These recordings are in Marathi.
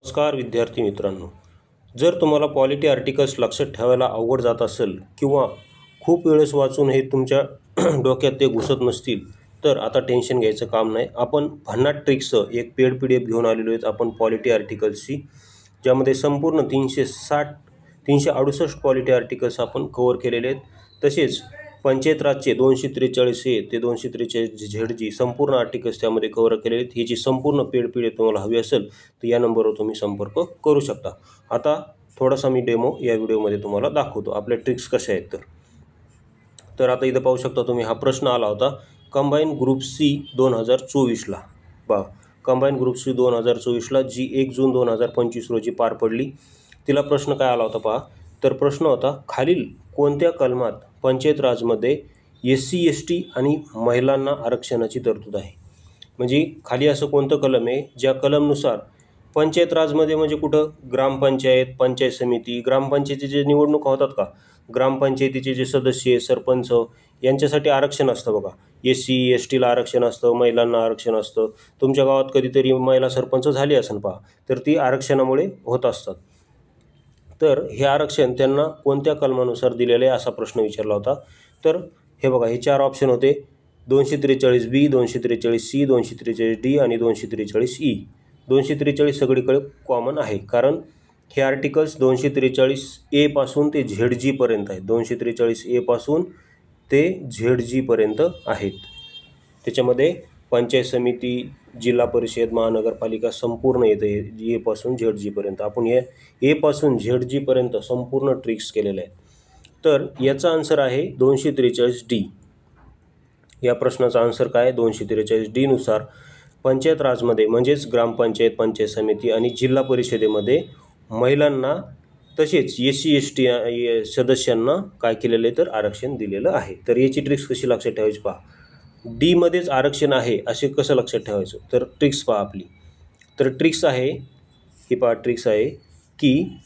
नमस्कार विद्यार्थी मित्रांनो, जर तुम्हाला पॉलिटी आर्टिकल्स लक्षात ठेवायला अवघड जात असेल किंवा खूप वेळेस वाचून हे तुमच्या डोक्यात ते घुसत नसतील तर आता टेन्शन घ्यायचं काम नाही. आपण भन्नाट ट्रिक्सचं एक पेड PDF घेऊन आलेलो आहेत आपण पॉलिटी आर्टिकल्सची, ज्यामध्ये संपूर्ण 368 पॉलिटी आर्टिकल्स आपण कव्हर केलेले आहेत. तसेच पंचायत राजचे 243A ते 243 ZG संपूर्ण आर्टिकल्स त्यामध्ये कव्हर केलेले आहेत. ही जी संपूर्ण पेड PDF तुम्हाला हवी असेल तर या नंबरवर तुम्ही संपर्क करू शकता. आता थोडासा मी डेमो या व्हिडिओमध्ये तुम्हाला दाखवतो आपल्या ट्रिक्स कशा आहेत. तर आता इथं पाहू शकता तुम्ही, हा प्रश्न आला होता कंबाईन ग्रुप C 2024ला. पहा, कंबाईन ग्रुप C 2024ला जी 1 जून 2025 रोजी पार पडली. तिला प्रश्न काय आला होता पहा. तर प्रश्न होता, खालील कोणत्या कलमात पंचायत राजमध्ये SC ST आणि महिलांना आरक्षणाची तरतूद आहे. म्हणजे खाली असं कोणतं कलम आहे ज्या कलमनुसार पंचायत राजमध्ये, म्हणजे कुठं, ग्रामपंचायत, पंचायत समिती, ग्रामपंचायतीचे निवडणूक होतात का, ग्रामपंचायतीचे जे सदस्य सरपंच यांच्यासाठी आरक्षण असतं बघा. SC STला आरक्षण असतं, महिलांना आरक्षण असतं. तुमच्या गावात कधीतरी महिला सरपंच झाली असेल पहा, तर ती आरक्षणामुळे होत असतात. तर हे आरक्षण त्यांना कोणत्या कलमानुसार दिलेलं आहे असा प्रश्न विचारला होता. तर हे बघा, हे 4 ऑप्शन होते: 243B, 243C, 243D आणि 243E. 243 सगळीकडे कॉमन आहे, कारण हे आर्टिकल्स 243A पासून ते ZG पर्यंत आहेत. 243A पासून ते ZG पर्यंत आहेत. त्याच्यामध्ये पंचायत समिती, जिल्हा परिषद, महानगरपालिका संपूर्ण येते A पासून ZG पर्यंत. आपण हे A पासून ZG पर्यंत संपूर्ण ट्रिक्स केलेले आहेत. तर याचा आन्सर आहे 243D. या प्रश्नाचा आन्सर काय? 243D नुसार पंचायत राजमध्ये, म्हणजेच ग्रामपंचायत, पंचायत समिती आणि जिल्हा परिषदेमध्ये महिलांना तसेच SC ST सदस्यांना काय केलेलं आहे तर आरक्षण दिलेलं आहे. तर याची ट्रिक्स कशी लक्षात ठेवायची पहा. D मध्येच आरक्षण आहे असे कसं लक्षात ठेवायचं, तर ट्रिक्स पहा आपली. तर ट्रिक्स आहे ही पहा, ट्रिक्स आहे की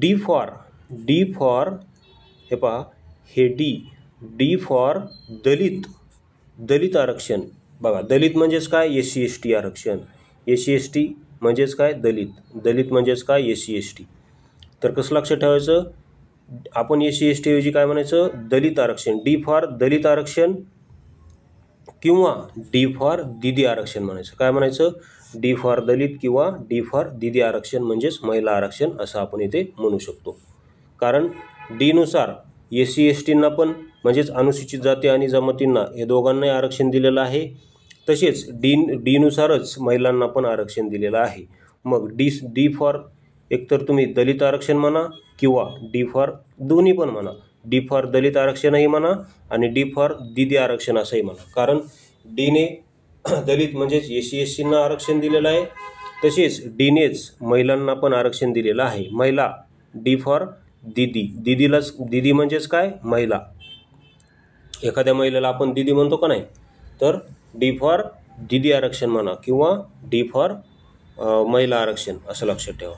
D फॉर हे पहा, हे D फॉर दलित आरक्षण. बघा, दलित म्हणजेच काय, SC ST आरक्षण. SC ST म्हणजेच काय, दलित म्हणजेच काय, SC ST. तर कसं लक्षात ठेवायचं, आपण SC ST ऐवजी काय म्हणायचं, दलित आरक्षण. D फॉर दलित आरक्षण किंवा D फॉर दिदी आरक्षण म्हणायचं. काय म्हणायचं, D फॉर दलित किंवा D फॉर दिदी आरक्षण, म्हणजेच महिला आरक्षण असं आपण इथे म्हणू शकतो. कारण D नुसार SC STंना पण, म्हणजेच अनुसूचित जाती आणि जमातींना, हे दोघांनाही आरक्षण दिलेलं आहे. तसेच D नुसारच महिलांना पण आरक्षण दिलेलं आहे. मग D फॉर एकतर तुम्ही दलित आरक्षण म्हणा किंवा D फॉर दोन्ही पण म्हणा. D फॉर दलित आरक्षणही म्हणा आणि D फॉर दिदी आरक्षण असंही म्हणा. कारण Dने दलित म्हणजेच SC STंना आरक्षण दिलेलं आहे, तसेच Dनेच महिलांना पण आरक्षण दिलेलं आहे. महिला D फॉर दिदी म्हणजेच काय, महिला. एखाद्या महिलेला आपण दिदी म्हणतो का नाही, तर D फॉर दिदी आरक्षण म्हणा किंवा D फॉर महिला आरक्षण असं लक्षात ठेवा.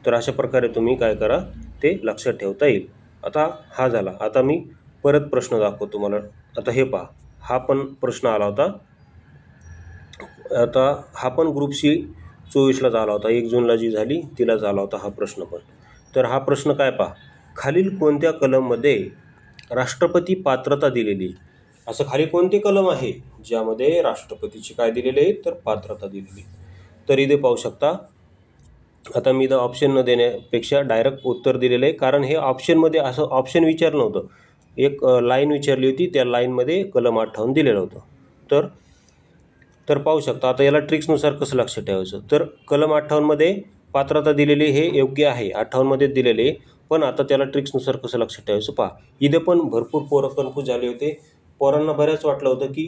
तर अशा प्रकारे तुम्ही काय करा ते लक्षात ठेवता येईल. आता हा झाला. आता मी परत प्रश्न दाखवतो तुम्हाला. आता हे पहा, हा पण प्रश्न आला होता. आता हा पण ग्रुप C 24ला झाला होता. 1 जूनला जी झाली तिला झाला होता हा प्रश्न पण. तर हा प्रश्न काय पहा, खालील कोणत्या कलममध्ये राष्ट्रपती पात्रता दिलेली. असं खाली कोणते कलम आहे ज्यामध्ये राष्ट्रपतीची काय दिलेले आहे तर पात्रता दिलेली. तर इथे पाहू शकता. आता मी इथं ऑप्शन न देण्यापेक्षा डायरेक्ट उत्तर दिलेलं आहे, कारण हे ऑप्शनमध्ये असं ऑप्शन विचारलं नव्हतं. एक लाईन विचारली होती, त्या लाईनमध्ये कलम 58 दिलेलं होतं. तर पाहू शकता. आता याला ट्रिक्सनुसार कसं लक्षात ठेवायचं, तर कलम 58 मध्ये पात्रता दिलेली हे योग्य आहे, 58 मध्येच दिलेले. पण आता त्याला ट्रिक्सनुसार कसं लक्षात ठेवायचं पहा. इथे पण भरपूर पोरं कन्फ्यूज झाले होते. पोरांना बऱ्याच वाटलं होतं की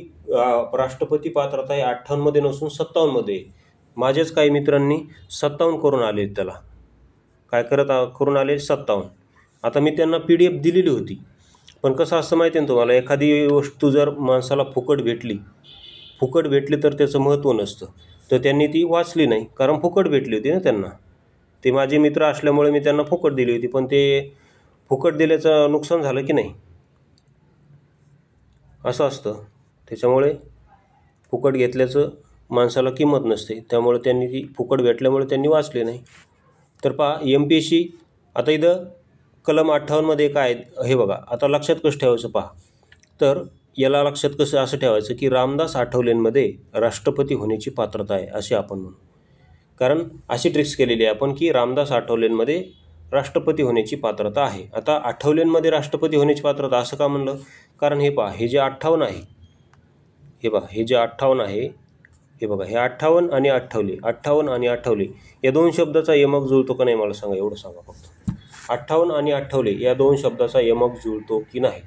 राष्ट्रपती पात्रता हे 58 मध्ये नसून 57 मध्ये. माझ्याच काही मित्रांनी 57 करून आले, त्याला काय करून आले 57. आता मी त्यांना PDF दिलेली होती, पण कसं असतं माहिती आहे तुम्हाला, एखादी वस्तू जर माणसाला फुकट भेटली तर त्याचं महत्त्व नसतं. तर त्यांनी ती वाचली नाही, कारण फुकट भेटली होती ना त्यांना. ते माझे मित्र असल्यामुळे मी त्यांना फुकट दिली होती, पण ते फुकट दिल्याचं नुकसान झालं की नाही, असं असतं. त्याच्यामुळे फुकट घेतल्याचं माणसाला किंमत नसते, त्यामुळे त्यांनी ती फुकट भेटल्यामुळे त्यांनी वाचले नाही. तर पहा MPSC आता इथं कलम 58मध्ये काय हे बघा. आता लक्षात कसं ठेवायचं पहा. तर याला लक्षात कसं असं ठेवायचं की रामदास आठवलेंमध्ये राष्ट्रपती होण्याची पात्रता आहे असे आपण म्हणू. कारण अशी ट्रिक्स केलेली आहे आपण की रामदास आठवलेंमध्ये राष्ट्रपती होण्याची पात्रता आहे. आता आठवलेंमध्ये राष्ट्रपती होण्याची पात्रता असं का म्हणलं? कारण हे पहा, हे जे 58 आहे, हे बघा, हे जे 58 आहे, हे बघा, हे 58 आणि आठवले, 58 आणि आठवले या दोन शब्दाचा यमक जुळतो का नाही मला सांगा, एवढं सांगा फक्त. 58 आणि आठवले या दोन शब्दाचा यमक जुळतो की नाही?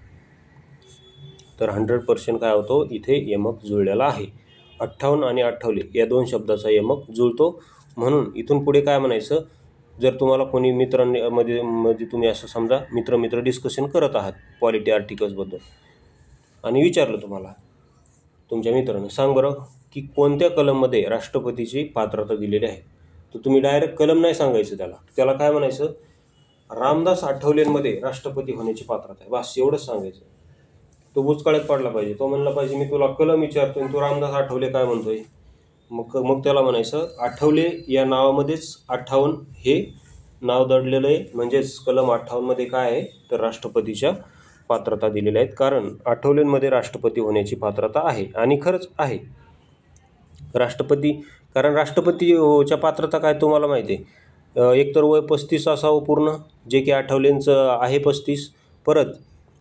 तर 100% काय होतो, इथे यमक जुळलेला आहे. 58 आणि आठवले या दोन शब्दाचा यमक जुळतो. म्हणून इथून पुढे काय म्हणायचं, जर तुम्हाला कोणी मित्रांमध्ये तुम्ही असं समजा मित्र डिस्कशन करत आहात पॉलिटी आर्टिकल्सबद्दल आणि विचारलं तुम्हाला तुमच्या मित्रानं, सांग बरं की कोणत्या कलममध्ये राष्ट्रपतीची पात्रता दिलेली आहे, तर तुम्ही डायरेक्ट कलम नाही सांगायचं त्याला काय म्हणायचं, रामदास आठवलेंमध्ये राष्ट्रपती होण्याची पात्रता आहे, बस एवढंच सांगायचं. तो बुचकाळ्यात पडला पाहिजे. तो म्हणला पाहिजे मी तुला कलम विचारतोय आणि तू रामदास आठवले काय म्हणतोय. मग त्याला म्हणायचं आठवले या नावामध्येच 58 हे नाव दडलेलं आहे, म्हणजेच कलम 58मध्ये काय आहे तर राष्ट्रपतीच्या पात्रता दिलेल्या आहेत. कारण आठवलेंमध्ये राष्ट्रपती होण्याची पात्रता आहे आणि खरंच आहे राष्ट्रपती. कारण राष्ट्रपतीच्या पात्रता काय तुम्हाला माहिती आहे, एकतर वय 35 असावं पूर्ण, जे की आठवलेंचं आहे 35. परत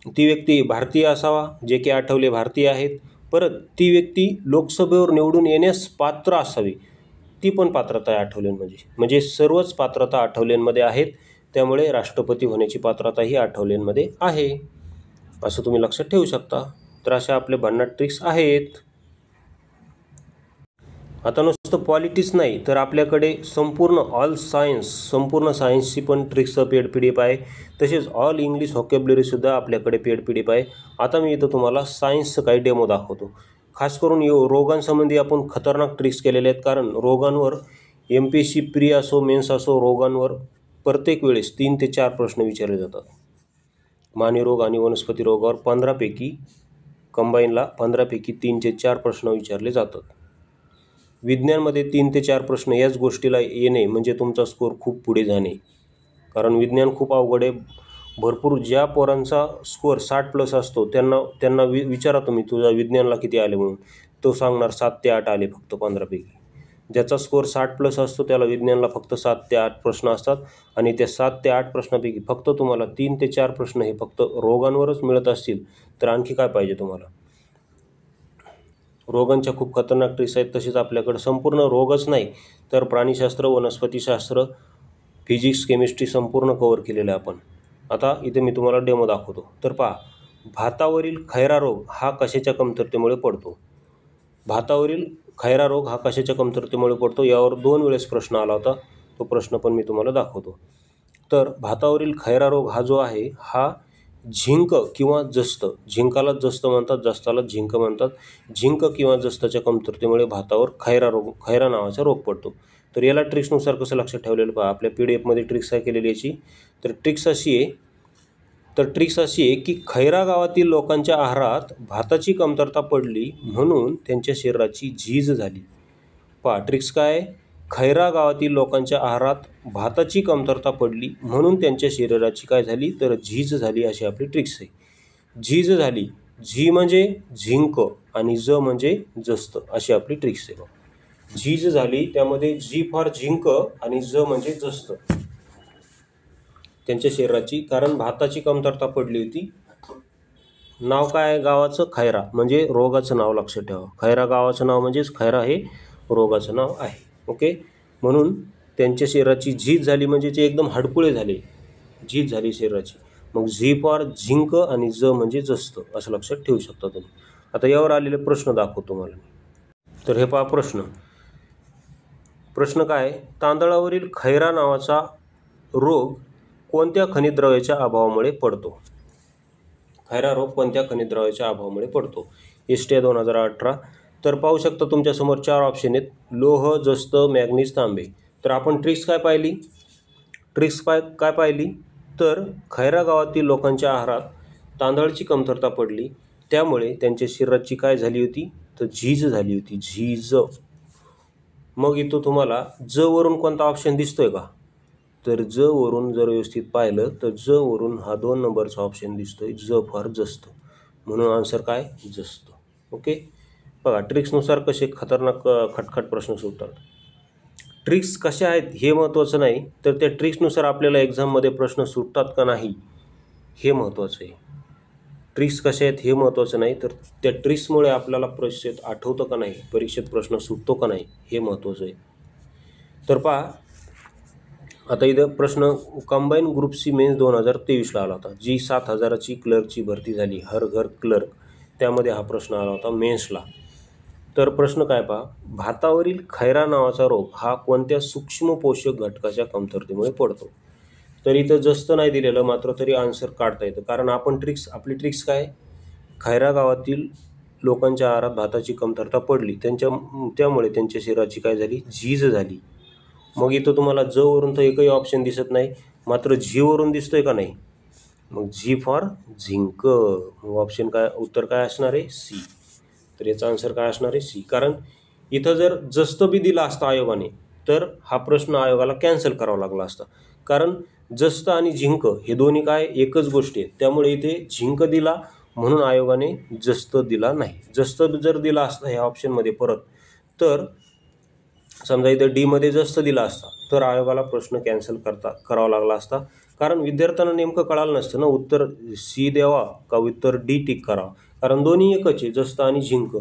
ती व्यक्ती भारतीय असावा, जे की आठवले भारतीय आहेत. परत ती व्यक्ती लोकसभेवर निवडून येण्यास पात्र असावी, ती पण पात्रता आहे आठवलेंमध्ये. म्हणजे सर्वच पात्रता आठवलेंमध्ये आहेत, त्यामुळे राष्ट्रपती होण्याची पात्रता ही आठवलेंमध्ये आहे, असं तुम्ही लक्षात ठेवू शकता. तर अशा आपले भन्नाट ट्रिक्स आहेत. आता नुसतं पॉलिटिक्स नाही तर आपल्याकडे संपूर्ण सायन्सची पण ट्रिक्सचं पेड PDF आहे. तसेच ऑल इंग्लिश व्होकॅब्युलरीसुद्धा आपल्याकडे पेड PDF आहे. आता मी इथं तुम्हाला सायन्सचं काही डेमो दाखवतो. खास करून रोगांसंबंधी आपण खतरनाक ट्रिक्स केलेले आहेत. कारण रोगांवर MPSC प्री असो मेन्स असो, रोगांवर प्रत्येक वेळेस 3 ते 4 प्रश्न विचारले जातात. मानवी रोग आणि वनस्पती रोगावर 15 पैकी 3 ते 4 प्रश्न विचारले जातात. विज्ञानमध्ये 3 ते 4 प्रश्न याच गोष्टीला येणे म्हणजे तुमचा स्कोअर खूप पुढे जाणे. कारण विज्ञान खूप अवघड आहे. भरपूर ज्या पोरांचा स्कोअर 60+ असतो त्यांना विचारा तुम्ही तुझा विज्ञानला किती आले म्हणून, तो सांगणार 7 ते 8 आले फक्त 15 पैकी. ज्याचा स्कोअर 60+ असतो त्याला विज्ञानला फक्त 7 ते 8 प्रश्न असतात आणि त्या 7 ते 8 प्रश्नापैकी फक्त तुम्हाला 3 ते 4 प्रश्न हे फक्त रोगांवरच मिळत असतील तर आणखी काय पाहिजे तुम्हाला. रोगांच्या खूप खतरनाक ट्रिक्स आहेत. तसेच आपल्याकडे संपूर्ण रोगच नाही तर प्राणीशास्त्र, वनस्पतीशास्त्र, फिजिक्स, केमिस्ट्री संपूर्ण कव्हर केलेलं आहे आपण. आता इथे मी तुम्हाला डेमो दाखवतो. तर पहा, भातावरील खैरा रोग हा कशाच्या कमतरतेमुळे पडतो. भातावरील खैरा रोग हा कशाच्या कमतरतेमुळे पडतो यावर 2 वेळेस प्रश्न आला होता. तो प्रश्न पण मी तुम्हाला दाखवतो. तर भातावरील खैरा रोग हा जो आहे हा झिंक किंवा जस्त, झिंकाला जस्त म्हणतात, जस्ताला झिंक म्हणतात, झिंक किंवा जस्ताच्या कमतरतेमुळे भातावर खैरा नावाचा रोग पडतो. तर याला ट्रिक्सनुसार कसं लक्षात ठेवलेलं पहा. आपल्या PDF ट्रिक्स आहे केलेली याची. तर ट्रिक्स अशी आहे की खैरा गावातील लोकांच्या आहारात भाताची कमतरता पडली म्हणून त्यांच्या शरीराची झीज झाली. पहा ट्रिक्स काय, खैरा गावातील लोकांच्या आहारात भाताची कमतरता पडली म्हणून त्यांच्या शरीराची काय झाली तर झीज झाली, अशी आपली ट्रिक्स आहे. झीज झाली, झी म्हणजे झिंक आणि ज म्हणजे जस्त, अशी आपली ट्रिक्स आहे. झीज झाली त्यामध्ये झी फॉर झिंक आणि ज म्हणजे जस्त त्यांच्या शरीराची, कारण भाताची कमतरता पडली होती. नाव काय आहे गावाचं, खैरा, म्हणजे रोगाचं नाव लक्षात ठेवा. खैरा गावाचं नाव म्हणजेच खैरा हे रोगाचं नाव आहे. ओके, म्हणून त्यांच्या शरीराची झीज झाली म्हणजे ते एकदम हडकुळे झाले, झीज झाली शरीराची. मग झी फॉर झिंक आणि ज म्हणजे जस्त, असं लक्षात ठेवू शकता तुम्ही. आता यावर आलेले प्रश्न दाखवतो तुम्हाला मी. तर हे पहा प्रश्न काय, तांदळावरील खैरा नावाचा रोग कोणत्या खनिजद्रव्याच्या अभावामुळे पडतो. खैरा रोग कोणत्या खनिजद्रव्याच्या अभावामुळे पडतो. एसटीआय 2018. तर पाहू शकता तुमच्यासमोर 4 ऑप्शन आहेत, लोह, जस्त, मॅग्नीज, तांबे. तर आपण ट्रिक्स काय पाहिली तर खैरा गावातील लोकांच्या आहारात तांदळाची कमतरता पडली, त्यामुळे त्यांच्या शरीराची काय झाली होती तर झीज झाली होती, झीज. मग इथं तुम्हाला ज वरून कोणता ऑप्शन दिसतोय का, तर ज वरून जर व्यवस्थित पाहिलं तर ज वरून हा 2 नंबरचा ऑप्शन दिसतोय, ज फॉर जस्त, म्हणून आन्सर काय जस्त. ओके. बघा ट्रिक्सनुसार कसे खतरनाक खटखट प्रश्न सुटतात. ट्रिक्स कशा आहेत हे महत्त्वाचं नाही, तर त्या ट्रिक्सनुसार आपल्याला एक्झाममध्ये प्रश्न सुटतात का नाही हे महत्त्वाचं आहे. ट्रिक्स कशा आहेत हे महत्त्वाचं नाही, तर त्या ट्रिक्समुळे आपल्याला परीक्षेत आठवतं का नाही, परीक्षेत प्रश्न सुटतो का नाही हे महत्त्वाचं आहे. तर पहा आता इथं प्रश्न कंबाईन ग्रुप सी मेन्स 2023ला आला होता. जी 7,000ची क्लर्कची भरती झाली, हर घर क्लर्क, त्यामध्ये हा प्रश्न आला होता मेन्सला. तर प्रश्न काय पहा, भातावरील खैरा नावाचा रोग हा कोणत्या सूक्ष्म पोषक घटकाच्या कमतरतेमुळे पडतो. तर इथं जास्त नाही दिलेलं, मात्र तरी आन्सर काढता येतं, कारण आपली ट्रिक्स काय, खैरा गावातील लोकांच्या आहारात भाताची कमतरता पडली, त्यामुळे त्यांच्या शरीराची काय झाली, झीज झाली. मग इथं तुम्हाला ज वरून तर एकही ऑप्शन दिसत नाही, मात्र झी वरून दिसतोय का नाही, मग झी फॉर झिंक. मग ऑप्शन काय, उत्तर काय असणार आहे, सी. तर याचा आन्सर काय असणार आहे, सी. कारण इथं जर जस्त बी दिला असता आयोगाने तर हा प्रश्न आयोगाला कॅन्सल करावा लागला असता, कारण जस्त आणि झिंक हे दोन्ही काय एकच गोष्टी आहेत. त्यामुळे इथे झिंक दिला म्हणून आयोगाने जस्त दिला नाही. जस्त जर दिला असता ह्या ऑप्शनमध्ये परत, तर समजा इथं डीमध्ये जस्त दिला असता तर आयोगाला प्रश्न कॅन्सल करावा लागला असता, कारण विद्यार्थ्यांना नेमकं कळालं नसतं ना उत्तर सी द्यावा का उत्तर डी टिक करावं, कारण दोन्ही एकच आहे, जस्त आणि झिंक.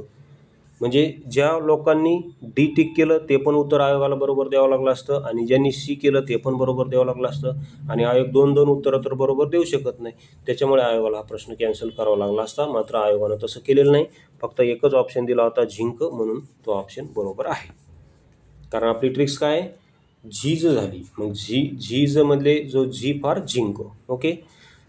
म्हणजे ज्या लोकांनी डी टिक केलं ते पण उत्तर आयोगाला बरोबर द्यावं लागलं असतं, आणि ज्यांनी सी केलं ते पण बरोबर द्यावं लागलं असतं, आणि आयोग 2-2 उत्तरं तर बरोबर देऊ शकत नाही. त्याच्यामुळे आयोगाला हा प्रश्न कॅन्सल करावा लागला असता, मात्र आयोगानं तसं केलेलं नाही. फक्त एकच ऑप्शन दिला होता, झिंक, म्हणून तो ऑप्शन बरोबर आहे. कारण आपली ट्रिक्स काय, झीज झाली, मग झीजमधले जो झी फॉर झिंक. ओके.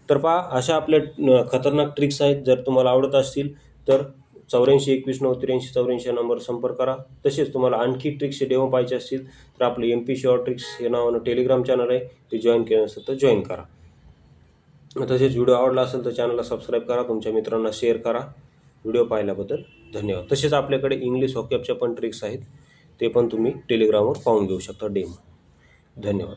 तर पहा अशा आपल्या खतरनाक ट्रिक्स आहेत. जर तुम्हाला आवडत असतील तर 84 21 9 83 84 नंबर संपर्क करा. तसेच तुम्हाला आणखी ट्रिक्सचे डेमो पाहिजे असतील तर आपले MP शॉर्ट ट्रिक्स हे नावानं टेलिग्राम चॅनल आहे, ते जॉईन केलं असेल तर जॉईन करा. तसेच व्हिडिओ आवडला असेल तर चॅनलला सबस्क्राईब करा, तुमच्या मित्रांना शेअर करा. व्हिडिओ पाहिल्याबद्दल धन्यवाद. तसेच आपल्याकडे इंग्लिश व्होकॅबच्या पण ट्रिक्स आहेत, ते पण तुम्ही टेलिग्रामवर पाहून घेऊ शकता डेमो. धन्यवाद.